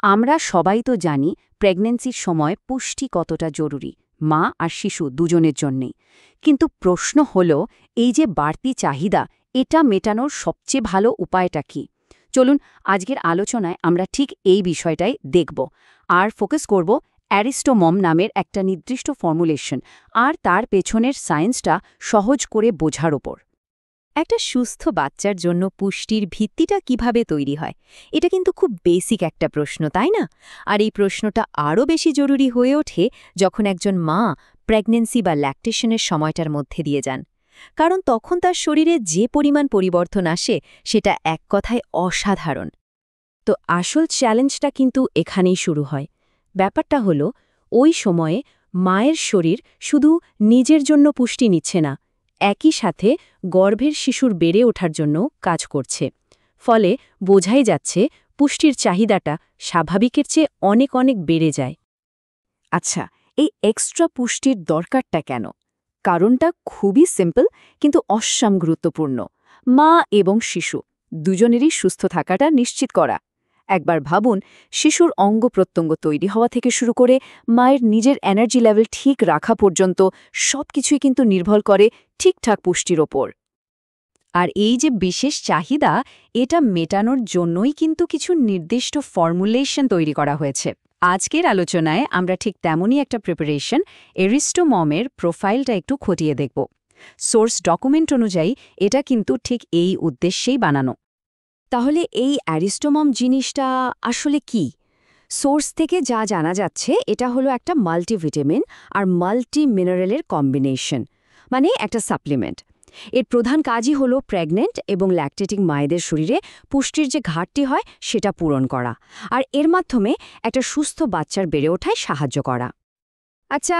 আমরা সবাই তো জানি প্রেগন্যান্সির সময় পুষ্টি কতটা জরুরি মা আর শিশু দুজনের জন্যেই। কিন্তু প্রশ্ন হলো, এই যে বাড়তি চাহিদা, এটা মেটানোর সবচেয়ে ভালো উপায়টা কি? চলুন আজকের আলোচনায় আমরা ঠিক এই বিষয়টাই দেখব, আর ফোকাস করব অ্যারিস্টোমম নামের একটা নির্দিষ্ট ফর্মুলেশন আর তার পেছনের সায়েন্সটা সহজ করে বোঝার ওপর। একটা সুস্থ বাচ্চার জন্য পুষ্টির ভিত্তিটা কিভাবে তৈরি হয়, এটা কিন্তু খুব বেসিক একটা প্রশ্ন, তাই না? আর এই প্রশ্নটা আরও বেশি জরুরি হয়ে ওঠে যখন একজন মা প্রেগন্যান্সি বা ল্যাকটেশনের সময়টার মধ্যে দিয়ে যান। কারণ তখন তার শরীরে যে পরিমাণ পরিবর্তন আসে সেটা এক কথায় অসাধারণ। তো আসল চ্যালেঞ্জটা কিন্তু এখানেই শুরু হয়। ব্যাপারটা হলো, ওই সময়ে মায়ের শরীর শুধু নিজের জন্য পুষ্টি নিচ্ছে না, একই সাথে গর্ভের শিশুর বেড়ে ওঠার জন্য কাজ করছে। ফলে বোঝাই যাচ্ছে পুষ্টির চাহিদাটা স্বাভাবিকের চেয়ে অনেক অনেক বেড়ে যায়। আচ্ছা, এই এক্সট্রা পুষ্টির দরকারটা কেন? কারণটা খুবই সিম্পল কিন্তু অসাম গুরুত্বপূর্ণ। মা এবং শিশু দুজনেরই সুস্থ থাকাটা নিশ্চিত করা। একবার ভাবুন, শিশুর অঙ্গ প্রত্যঙ্গ তৈরি হওয়া থেকে শুরু করে মায়ের নিজের এনার্জি লেভেল ঠিক রাখা পর্যন্ত সবকিছুই কিন্তু নির্ভর করে ঠিকঠাক পুষ্টির ওপর। আর এই যে বিশেষ চাহিদা, এটা মেটানোর জন্যই কিন্তু কিছু নির্দিষ্ট ফর্মুলেশন তৈরি করা হয়েছে। আজকের আলোচনায় আমরা ঠিক তেমনই একটা প্রিপারেশন, অ্যারিস্টোমমের প্রোফাইলটা একটু খতিয়ে দেখব। সোর্স ডকুমেন্ট অনুযায়ী এটা কিন্তু ঠিক এই উদ্দেশ্যেই বানানো। তাহলে এই অ্যারিস্টোমম জিনিসটা আসলে কি? সোর্স থেকে যা জানা যাচ্ছে, এটা হলো একটা মাল্টিভিটামিন আর মাল্টি মিনারেলের কম্বিনেশন, মানে একটা সাপ্লিমেন্ট। এর প্রধান কাজই হলো প্রেগন্যান্ট এবং ল্যাকটেটিং মায়েদের শরীরে পুষ্টির যে ঘাটতি হয় সেটা পূরণ করা, আর এর মাধ্যমে একটা সুস্থ বাচ্চার বেড়ে ওঠায় সাহায্য করা। আচ্ছা,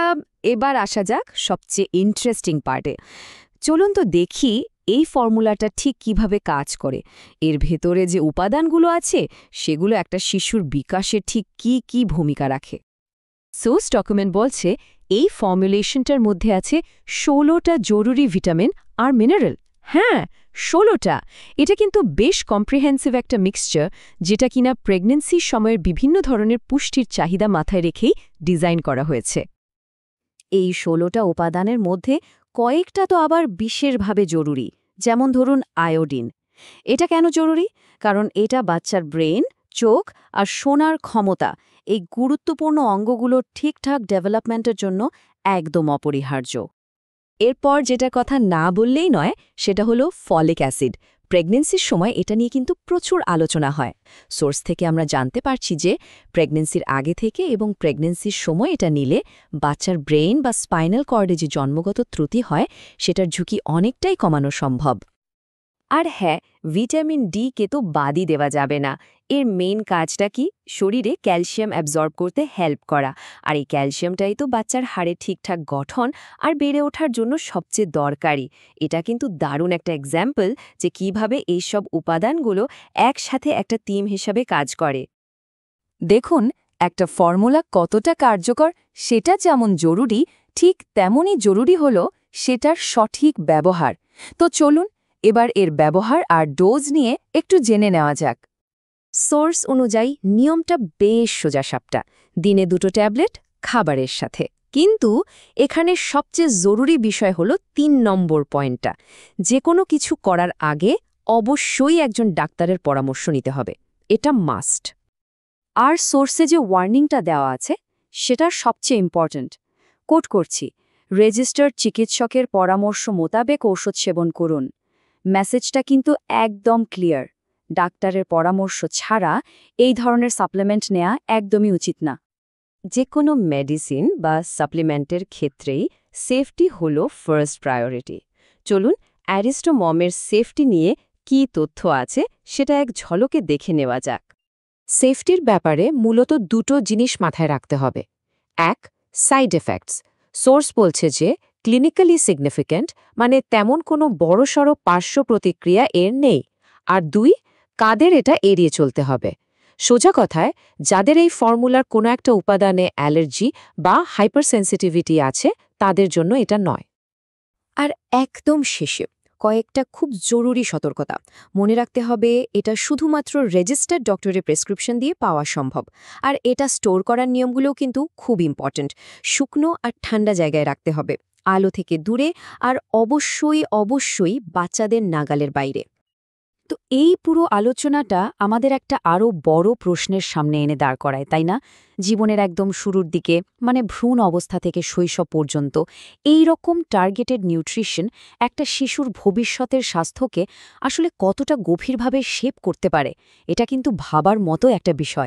এবার আসা যাক সবচেয়ে ইন্টারেস্টিং পার্টে। চলুন তো দেখি এই ফর্মুলাটা ঠিক কিভাবে কাজ করে। এর ভেতরে যে উপাদানগুলো আছে সেগুলো একটা শিশুর বিকাশে ঠিক কি কি ভূমিকা রাখে। সোর্স ডকুমেন্ট বলছে এই ফর্মুলেশনটার মধ্যে আছে ১৬টা জরুরি ভিটামিন আর মিনারেল। হ্যাঁ, ১৬টা। এটা কিন্তু বেশ কম্প্রিহেন্সিভ একটা মিক্সচার, যেটা কিনা প্রেগন্যান্সির সময়ের বিভিন্ন ধরনের পুষ্টির চাহিদা মাথায় রেখেই ডিজাইন করা হয়েছে। এই ১৬টা উপাদানের মধ্যে কয়েকটা তো আবার বিশেষভাবে জরুরি, যেমন ধরুন আয়োডিন। এটা কেন জরুরি? কারণ এটা বাচ্চার ব্রেন, চোখ আর শোনার ক্ষমতা, এই গুরুত্বপূর্ণ অঙ্গগুলোর ঠিকঠাক ডেভেলপমেন্টের জন্য একদম অপরিহার্য। এরপর যেটা কথা না বললেই নয়, সেটা হলো ফলিক অ্যাসিড। প্রেগন্যান্সির সময় এটা নিয়ে কিন্তু প্রচুর আলোচনা হয়। সোর্স থেকে আমরা জানতে পারছি যে প্রেগন্যান্সির আগে থেকে এবং প্রেগন্যান্সির সময় এটা নিলে বাচ্চার ব্রেন বা স্পাইনাল কর্ডে যে জন্মগত ত্রুটি হয় সেটার ঝুঁকি অনেকটাই কমানো সম্ভব। আর হ্যাঁ, ভিটামিন ডি কে তো বাদই দেওয়া যাবে না। এর মেইন কাজটা কি? শরীরে ক্যালসিয়াম অ্যাবজর্ব করতে হেল্প করা, আর এই ক্যালসিয়ামটাই তো বাচ্চার হাড়ের ঠিকঠাক গঠন আর বেড়ে ওঠার জন্য সবচেয়ে দরকারি। এটা কিন্তু দারুণ একটা এক্সাম্পল যে কিভাবে এইসব উপাদানগুলো একসাথে একটা টিম হিসাবে কাজ করে। দেখুন, একটা ফর্মুলা কতটা কার্যকর সেটা যেমন জরুরি, ঠিক তেমনই জরুরি হলো সেটার সঠিক ব্যবহার। তো চলুন এবার এর ব্যবহার আর ডোজ নিয়ে একটু জেনে নেওয়া যাক। সোর্স অনুযায়ী নিয়মটা বেশ সোজাসাপটা, দিনে 2টো ট্যাবলেট খাবারের সাথে। কিন্তু এখানে সবচেয়ে জরুরি বিষয় হলো ৩ নম্বর পয়েন্টটা। যে কোনো কিছু করার আগে অবশ্যই একজন ডাক্তারের পরামর্শ নিতে হবে, এটা মাস্ট। আর সোর্সে যে ওয়ার্নিংটা দেওয়া আছে সেটা সবচেয়ে ইম্পর্ট্যান্ট। কোট করছি, রেজিস্টার্ড চিকিৎসকের পরামর্শ মোতাবেক ঔষধ সেবন করুন। মেসেজটা কিন্তু একদম ক্লিয়ার। ডাক্তারের পরামর্শ ছাড়া এই ধরনের সাপ্লিমেন্ট নেওয়া একদমই উচিত না। যে কোনো মেডিসিন বা সাপ্লিমেন্টের ক্ষেত্রেই সেফটি হলো ফার্স্ট প্রায়োরিটি। চলুন অ্যারিস্টোমমের সেফটি নিয়ে কী তথ্য আছে সেটা এক ঝলকে দেখে নেওয়া যাক। সেফটির ব্যাপারে মূলত 2টো জিনিস মাথায় রাখতে হবে। 1, সাইড এফেক্টস। সোর্স বলছে যে ক্লিনিক্যালি সিগনিফিক্যান্ট, মানে তেমন কোনো বড়সড় পার্শ্ব প্রতিক্রিয়া এর নেই। আর 2, কাদের এটা এড়িয়ে চলতে হবে। সোজা কথায়, যাদের এই ফর্মুলার কোনো একটা উপাদানে অ্যালার্জি বা হাইপারসেন্সিটিভিটি আছে তাদের জন্য এটা নয়। আর একদম শেষে, কয়েকটা খুব জরুরি সতর্কতা মনে রাখতে হবে। এটা শুধুমাত্র রেজিস্টার্ড ডক্টরের প্রেসক্রিপশন দিয়ে পাওয়া সম্ভব। আর এটা স্টোর করার নিয়মগুলোও কিন্তু খুব ইম্পর্ট্যান্ট। শুকনো আর ঠান্ডা জায়গায় রাখতে হবে, আলো থেকে দূরে, আর অবশ্যই বাচ্চাদের নাগালের বাইরে। তো এই পুরো আলোচনাটা আমাদের একটা আরও বড় প্রশ্নের সামনে এনে দাঁড় করায়, তাই না? জীবনের একদম শুরুর দিকে, মানে ভ্রূণ অবস্থা থেকে শৈশব পর্যন্ত এই রকম টার্গেটেড নিউট্রিশন একটা শিশুর ভবিষ্যতের স্বাস্থ্যকে আসলে কতটা গভীরভাবে শেপ করতে পারে, এটা কিন্তু ভাবার মতো একটা বিষয়।